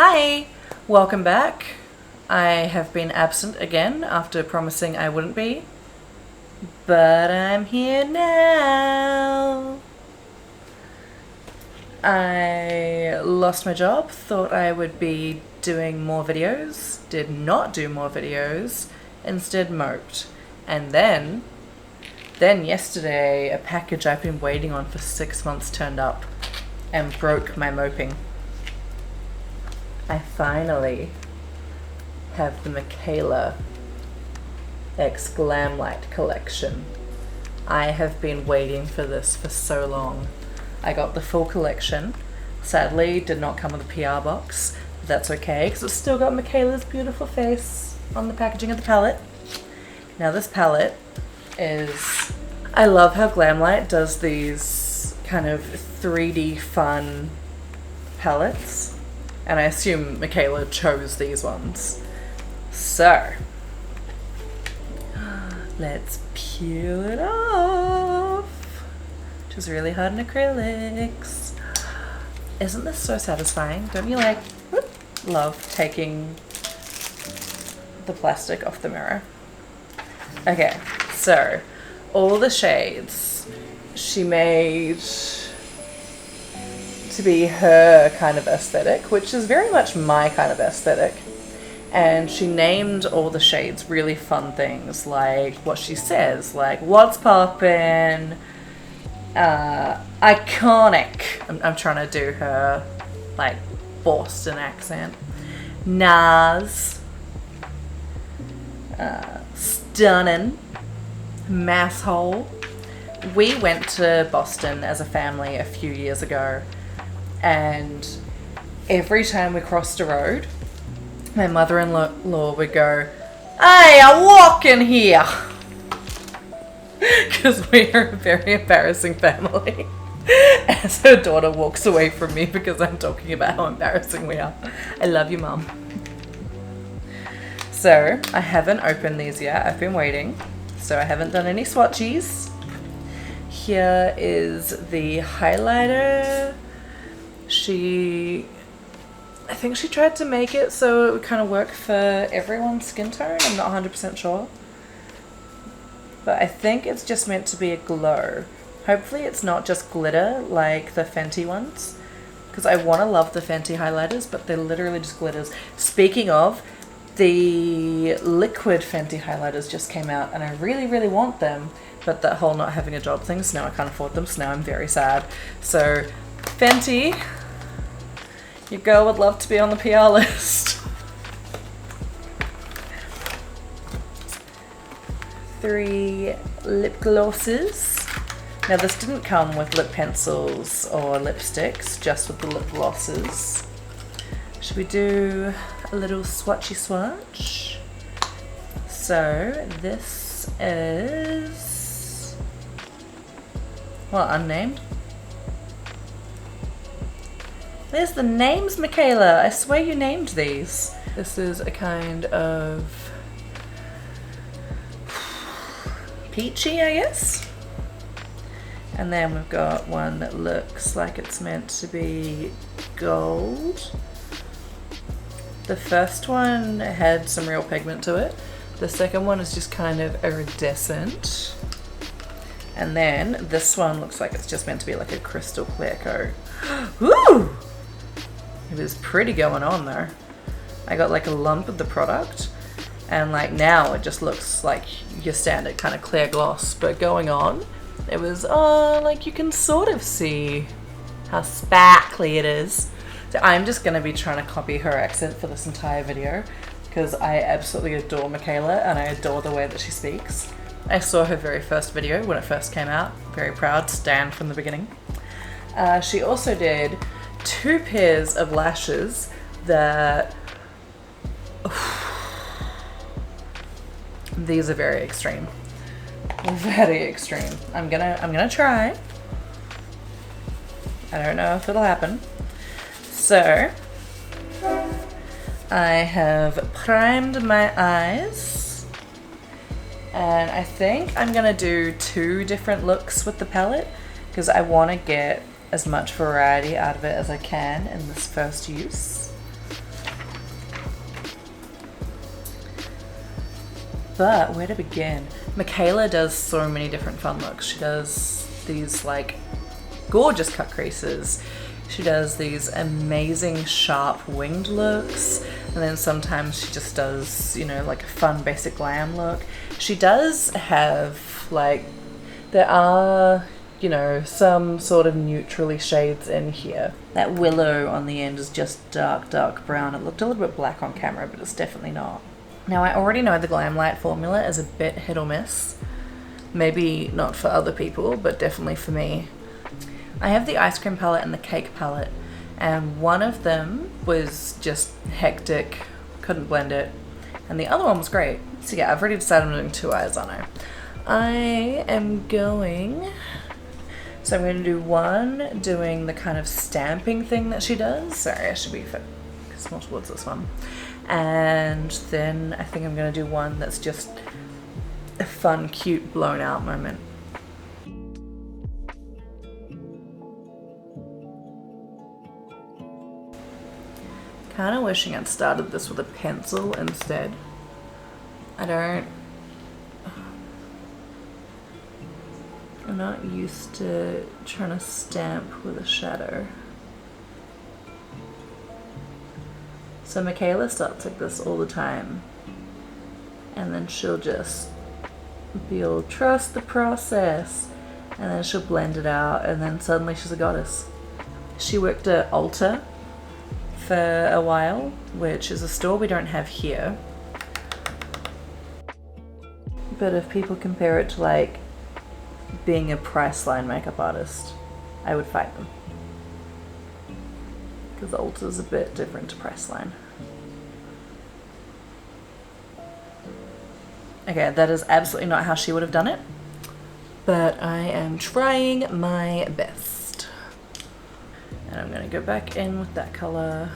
Hi, welcome back. I have been absent again after promising I wouldn't be, but I'm here now. I lost my job, thought I would be doing more videos, did not do more videos, instead moped. And then yesterday, a package I've been waiting on for 6 months turned up and broke my moping. I finally have the Mikayla X Glamlite collection. I have been waiting for this for so long. I got the full collection. Sadly, did not come with a PR box. But that's okay, because it's still got Mikayla's beautiful face on the packaging of the palette. Now this palette is... I love how Glamlite does these kind of 3D fun palettes. And I assume Mikayla chose these ones. So, let's peel it off. Which is really hard in acrylics. Isn't this so satisfying? Don't you love taking the plastic off the mirror? Okay, so all the shades she made to be her kind of aesthetic, which is very much my kind of aesthetic. And she named all the shades really fun things, like what she says, like what's poppin', iconic. I'm trying to do her like Boston accent. Nas, stunning, masshole. We went to Boston as a family a few years ago, and every time we crossed a road, my mother-in-law would go, "Hey, I'm walking here," because we are a very embarrassing family. As her daughter walks away from me because I'm talking about how embarrassing we are. I love you, Mum. So I haven't opened these yet. I've been waiting, so I haven't done any swatchies. Here is the highlighter. I think she tried to make it so it would kind of work for everyone's skin tone. I'm not 100% sure. But I think it's just meant to be a glow. Hopefully it's not just glitter like the Fenty ones, because I want to love the Fenty highlighters, but they're literally just glitters. Speaking of, the liquid Fenty highlighters just came out and I really, really want them, but that whole not having a job thing, so now I can't afford them, so now I'm very sad. So, Fenty, your girl would love to be on the PR list. 3 lip glosses. Now this didn't come with lip pencils or lipsticks, just with the lip glosses. Should we do a little swatchy swatch? So this is, well, unnamed. There's the names, Mikayla. I swear you named these. This is a kind of peachy, I guess. And then we've got one that looks like it's meant to be gold. The first one had some real pigment to it. The second one is just kind of iridescent. And then this one looks like it's just meant to be like a crystal clear coat. Woo! It was pretty going on though. I got like a lump of the product, and like now it just looks like your standard kind of clear gloss, but going on, it was, like you can sort of see how sparkly it is. So I'm just going to be trying to copy her accent for this entire video, because I absolutely adore Mikayla and I adore the way that she speaks. I saw her very first video when it first came out. Very proud, stan from the beginning. She also did 2 pairs of lashes that... These are very extreme. Very extreme. I'm gonna try. I don't know if it'll happen. So, I have primed my eyes, and I think I'm gonna do 2 different looks with the palette, because I want to get as much variety out of it as I can in this first use. But where to begin? Mikayla does so many different fun looks. She does these like gorgeous cut creases. She does these amazing sharp winged looks, and then sometimes she just does, you know, like a fun basic glam look. She does have like, there are, you know, some sort of neutrally shades in here. That willow on the end is just dark brown. It looked a little bit black on camera, but it's definitely not. Now I already know the Glamlite formula is a bit hit or miss. Maybe not for other people, but definitely for me. I have the ice cream palette and the cake palette, and one of them was just hectic, couldn't blend it, and the other one was great. So yeah, I've already decided I'm doing 2 eyes on her. I am going, so I'm going to do one doing the kind of stamping thing that she does. Sorry, I should be focused more towards this one. And then I think I'm going to do one that's just a fun, cute, blown out moment. Kind of wishing I'd started this with a pencil instead. I'm not used to trying to stamp with a shadow. So Mikayla starts like this all the time, and then she'll just be all, trust the process, and then she'll blend it out, and then suddenly she's a goddess. She worked at Ulta for a while, which is a store we don't have here. But if people compare it to like being a Priceline makeup artist, I would fight them. Because Ulta's a bit different to Priceline. Okay, that is absolutely not how she would have done it, but I am trying my best. And I'm gonna go back in with that color.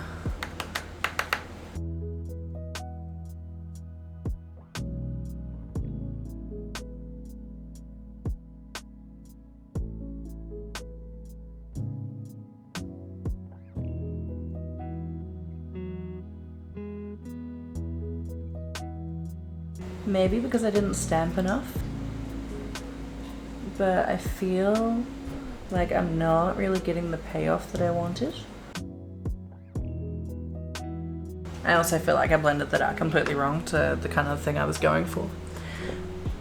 Maybe because I didn't stamp enough, but I feel like I'm not really getting the payoff that I wanted. I also feel like I blended that out completely wrong to the kind of thing I was going for.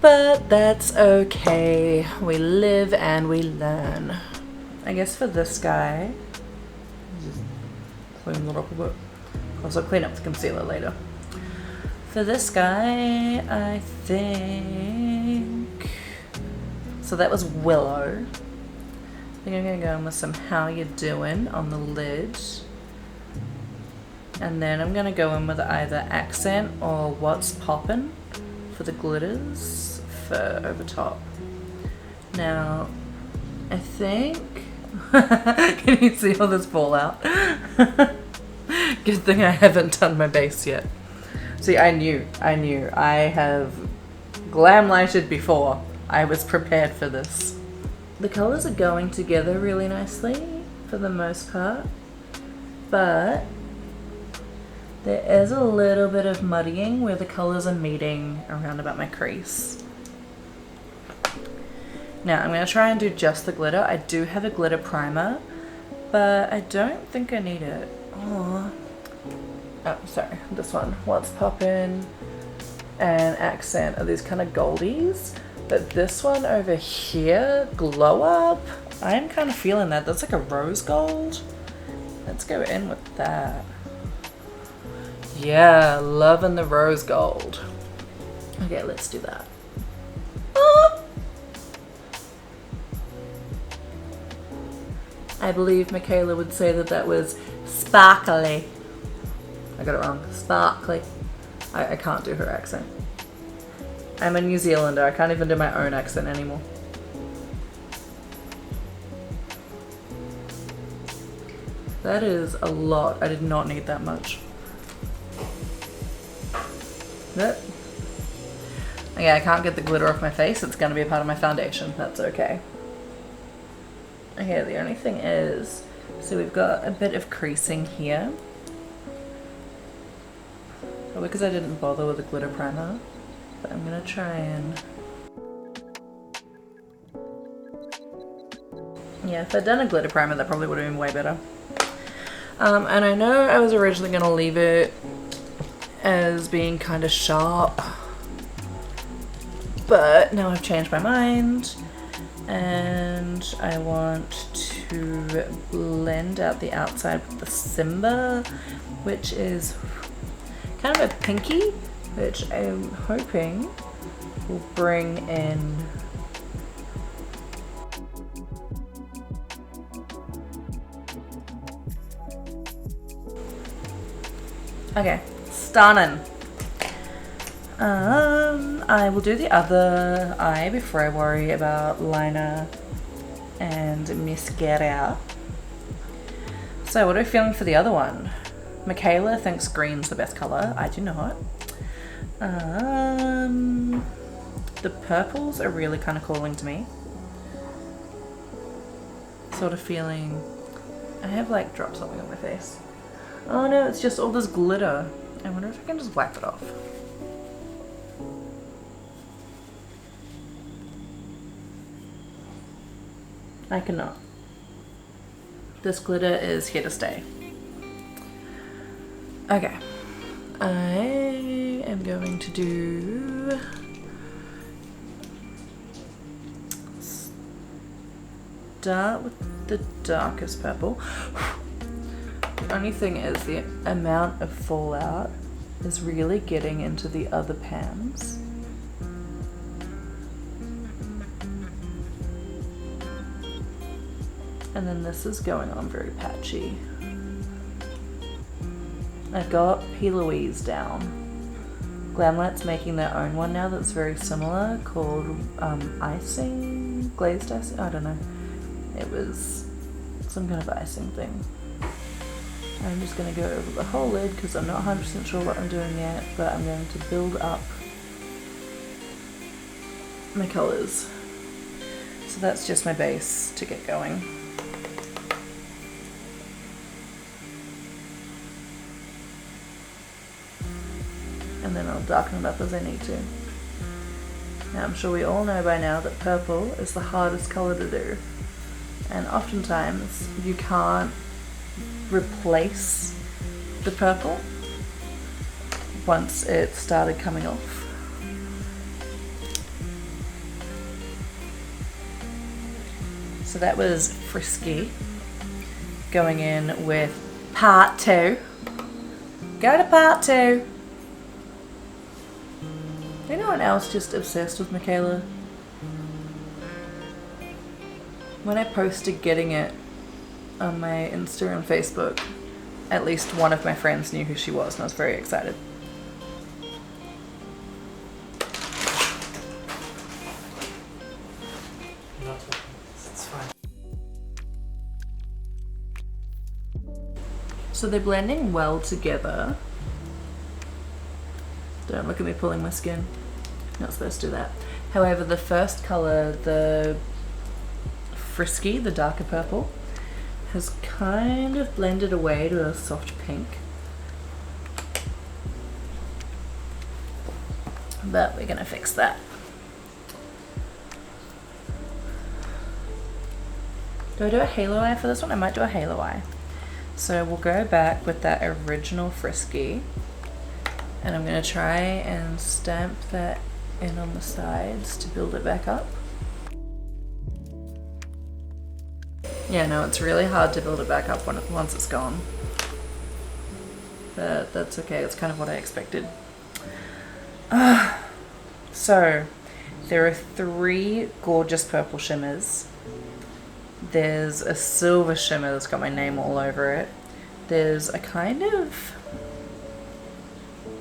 But that's okay. We live and we learn. I guess for this guy, just clean it up a bit. Also clean up the concealer later. For this guy, I think, so that was Willow. I think I'm gonna go in with some How You Doing on the lid. And then I'm gonna go in with either Accent or What's Poppin' for the glitters for over top. Now, I think, can you see all this fallout? Good thing I haven't done my base yet. See, I knew. I have glam-lighted before. I was prepared for this. The colors are going together really nicely for the most part, but there is a little bit of muddying where the colors are meeting around about my crease. Now I'm going to try and do just the glitter. I do have a glitter primer, but I don't think I need it. Oh, sorry, this one. What's Poppin' and Accent are these kind of goldies, but this one over here, Glow Up, I'm kind of feeling that. That's like a rose gold. Let's go in with that. Yeah, loving the rose gold. Okay, let's do that. I believe Mikayla would say that that was sparkly. I got it wrong. Sparkly. I can't do her accent. I'm a New Zealander. I can't even do my own accent anymore. That is a lot. I did not need that much. Yep. Okay, I can't get the glitter off my face. It's going to be a part of my foundation. That's okay. Okay, the only thing is, so we've got a bit of creasing here. Probably because I didn't bother with the glitter primer. But I'm gonna try and... Yeah, if I'd done a glitter primer, that probably would have been way better. And I know I was originally gonna leave it as being kind of sharp, but now I've changed my mind and I want to blend out the outside with the Simba, which is kind of a pinky, which I'm hoping will bring in okay, stunning. I will do the other eye before I worry about liner and mascara. So what are we feeling for the other one? Mikayla thinks green's the best color. I do not. The purples are really kind of calling to me. Sort of feeling... I have like dropped something on my face. Oh no, it's just all this glitter. I wonder if I can just wipe it off. I cannot. This glitter is here to stay. Okay. I am going to do... start with the darkest purple. The only thing is the amount of fallout is really getting into the other pans. And then this is going on very patchy. I've got P. Louise down. Glamlite's making their own one now that's very similar called icing, glazed icing, I don't know. It was some kind of icing thing. I'm just going to go over the whole lid because I'm not 100% sure what I'm doing yet, but I'm going to build up my colours. So that's just my base to get going. And then I'll darken it up as I need to. Now I'm sure we all know by now that purple is the hardest colour to do. And oftentimes you can't replace the purple once it started coming off. So that was Frisky going in with part 2. Go to part 2. Anyone else just obsessed with Mikayla? When I posted getting it on my Insta and Facebook, at least one of my friends knew who she was and I was very excited. It's fine. So they're blending well together. Don't look at me pulling my skin. Not supposed to do that. However, the first colour, the Frisky, the darker purple, has kind of blended away to a soft pink. But we're gonna fix that. Do I do a halo eye for this one? I might do a halo eye. So we'll go back with that original Frisky. And I'm gonna try and stamp that in on the sides to build it back up. Yeah, no, it's really hard to build it back up once it's gone. But that's okay, it's kind of what I expected. So, there are 3 gorgeous purple shimmers. There's a silver shimmer that's got my name all over it. There's a kind of...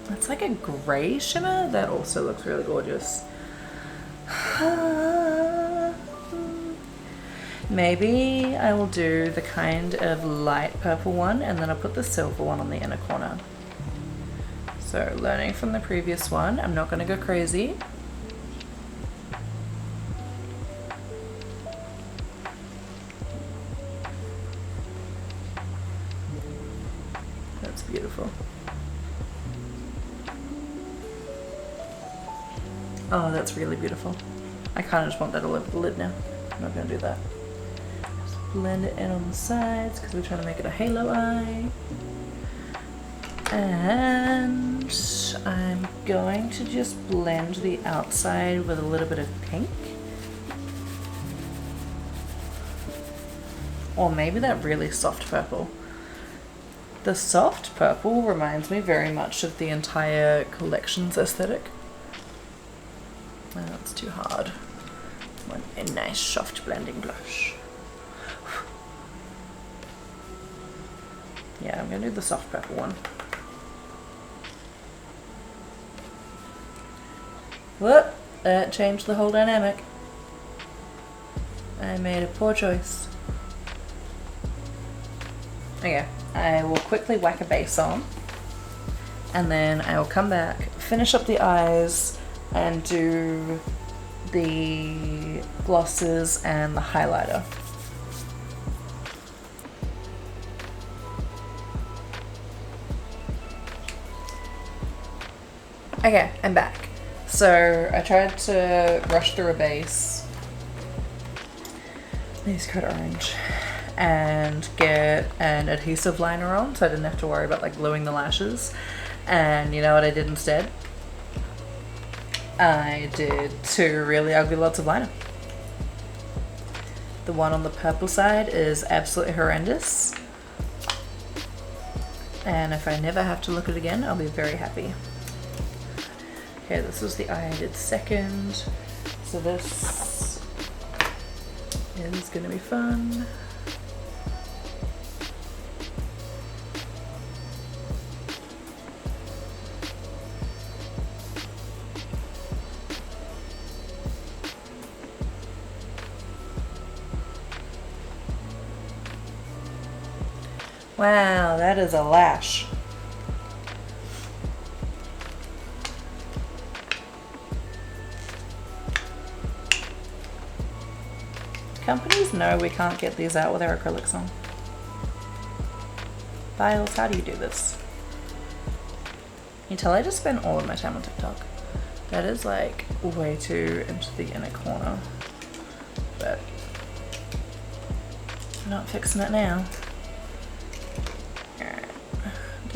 it's like a grey shimmer that also looks really gorgeous. Maybe I will do the kind of light purple one and then I'll put the silver one on the inner corner. So learning from the previous one, I'm not going to go crazy. That's beautiful. Oh, that's really beautiful. I kind of just want that all over the lid now. I'm not going to do that. Just blend it in on the sides because we're trying to make it a halo eye. And I'm going to just blend the outside with a little bit of pink. Or maybe that really soft purple. The soft purple reminds me very much of the entire collection's aesthetic. That's too hard. I want a nice soft blending blush. Yeah, I'm gonna do the soft purple one. Whoop! That changed the whole dynamic. I made a poor choice. Okay, I will quickly whack a base on, and then I will come back, finish up the eyes, and do the glosses and the highlighter. Okay, I'm back. So I tried to rush through a base, these code orange, and get an adhesive liner on so I didn't have to worry about like gluing the lashes. And you know what I did instead? I did two really ugly lots of liner. The one on the purple side is absolutely horrendous, and if I never have to look at it again, I'll be very happy. Okay, this was the eye I did second, so this is gonna be fun. Wow, that is a lash. Companies know we can't get these out with our acrylics on. Files, how do you do this? You tell I just spend all of my time on TikTok. That is like way too into the inner corner. But I'm not fixing it now.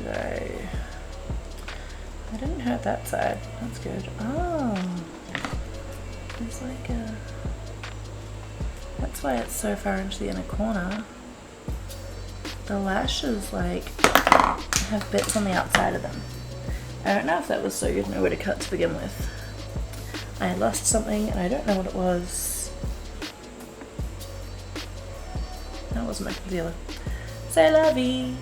Alright. I didn't hurt that side. That's good. Oh. There's like a... That's why it's so far into the inner corner. The lashes like have bits on the outside of them. I don't know if that was so you'd know where to cut to begin with. I lost something and I don't know what it was. That wasn't my concealer. C'est la vie.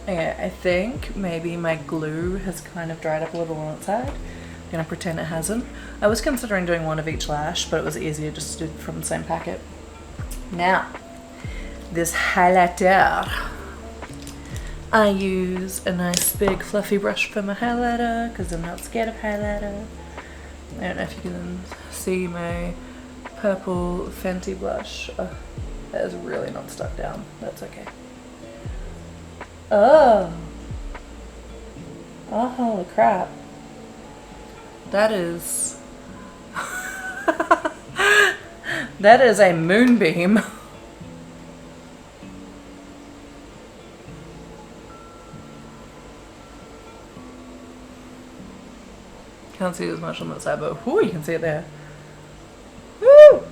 Okay, I think maybe my glue has kind of dried up a little on its side. I'm gonna pretend it hasn't. I was considering doing one of each lash, but it was easier just to do from the same packet. Now, this highlighter. I use a nice big fluffy brush for my highlighter because I'm not scared of highlighter. I don't know if you can see my purple Fenty blush. Oh, that is really not stuck down. That's okay. Oh. Oh, holy crap. That is... that is a moonbeam. Can't see as much on that side, but whoo, you can see it there. Woo!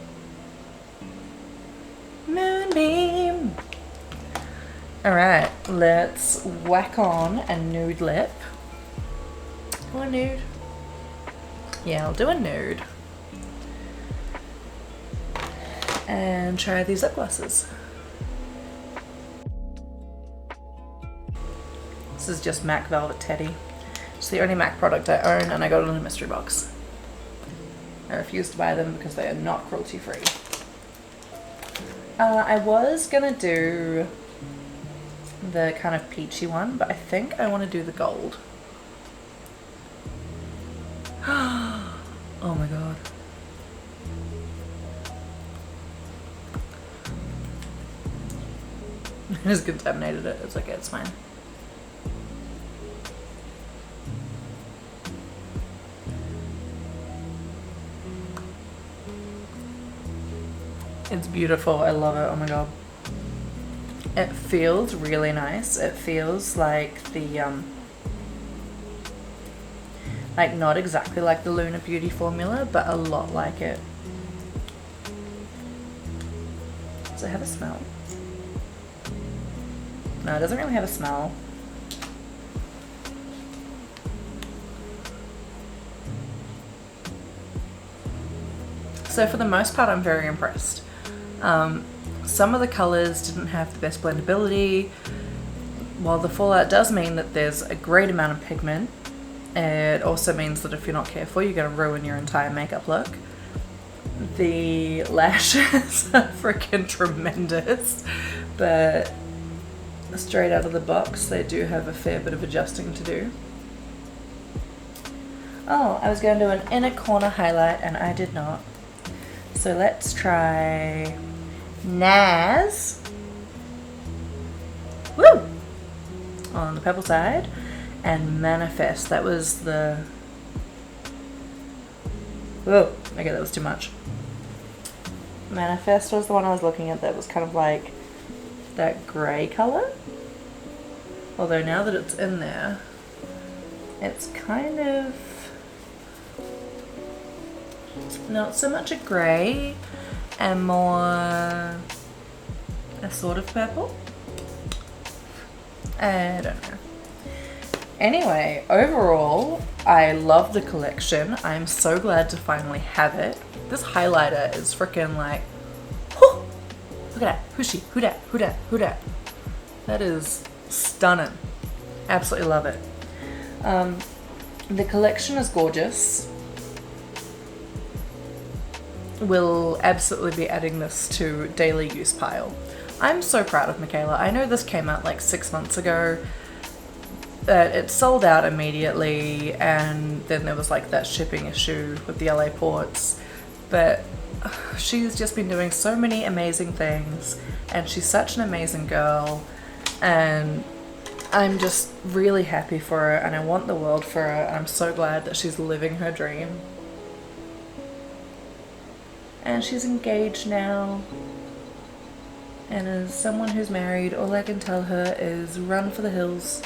Moonbeam. Alright, let's whack on a nude lip. Or a nude. Yeah, I'll do a nude. And try these lip glosses. This is just MAC Velvet Teddy. It's the only MAC product I own, and I got it in a mystery box. I refuse to buy them because they are not cruelty free. I was gonna do the kind of peachy one, but I think I want to do the gold. Oh my god. I just contaminated it. It's okay, it's fine. It's beautiful. I love it. Oh my god. It feels really nice. It feels like the like not exactly like the Lunar Beauty formula, but a lot like it. Does it have a smell? No, it doesn't really have a smell. So for the most part, I'm very impressed. Some of the colors didn't have the best blendability. While the fallout does mean that there's a great amount of pigment, it also means that if you're not careful, you're going to ruin your entire makeup look. The lashes are freaking tremendous, but straight out of the box, they do have a fair bit of adjusting to do. Oh, I was going to do an inner corner highlight and I did not. So let's try Naz. Woo! On the purple side. And Manifest. That was the... Whoa, okay, that was too much. Manifest was the one I was looking at that was kind of like that grey colour. Although now that it's in there, it's kind of not so much a grey and more a sort of purple. I don't know. Anyway, overall, I love the collection. I'm so glad to finally have it. This highlighter is freaking like, whoo! Look at that. Who's she? Who dat? Who dat? Who dat? That is stunning. Absolutely love it. The collection is gorgeous. We'll absolutely be adding this to daily use pile. I'm so proud of Mikayla. I know this came out like 6 months ago. It sold out immediately, and then there was like that shipping issue with the LA ports. But she's just been doing so many amazing things, and she's such an amazing girl, and I'm just really happy for her, and I want the world for her, and I'm so glad that she's living her dream. And she's engaged now, and as someone who's married, all I can tell her is run for the hills.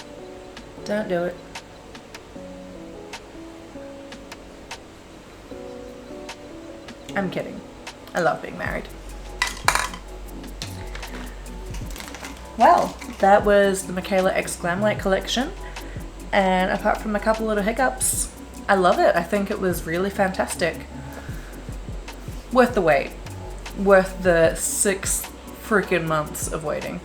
Don't do it. I'm kidding. I love being married. Well, that was the Mikayla X Glamlite collection, and apart from a couple little hiccups, I love it. I think it was really fantastic. Worth the wait. Worth the 6 freaking months of waiting.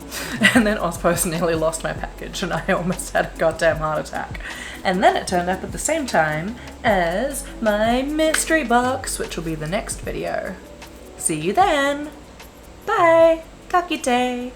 And then Ozpost nearly lost my package and I almost had a goddamn heart attack. And then it turned up at the same time as my mystery box, which will be the next video. See you then. Bye. Kakite.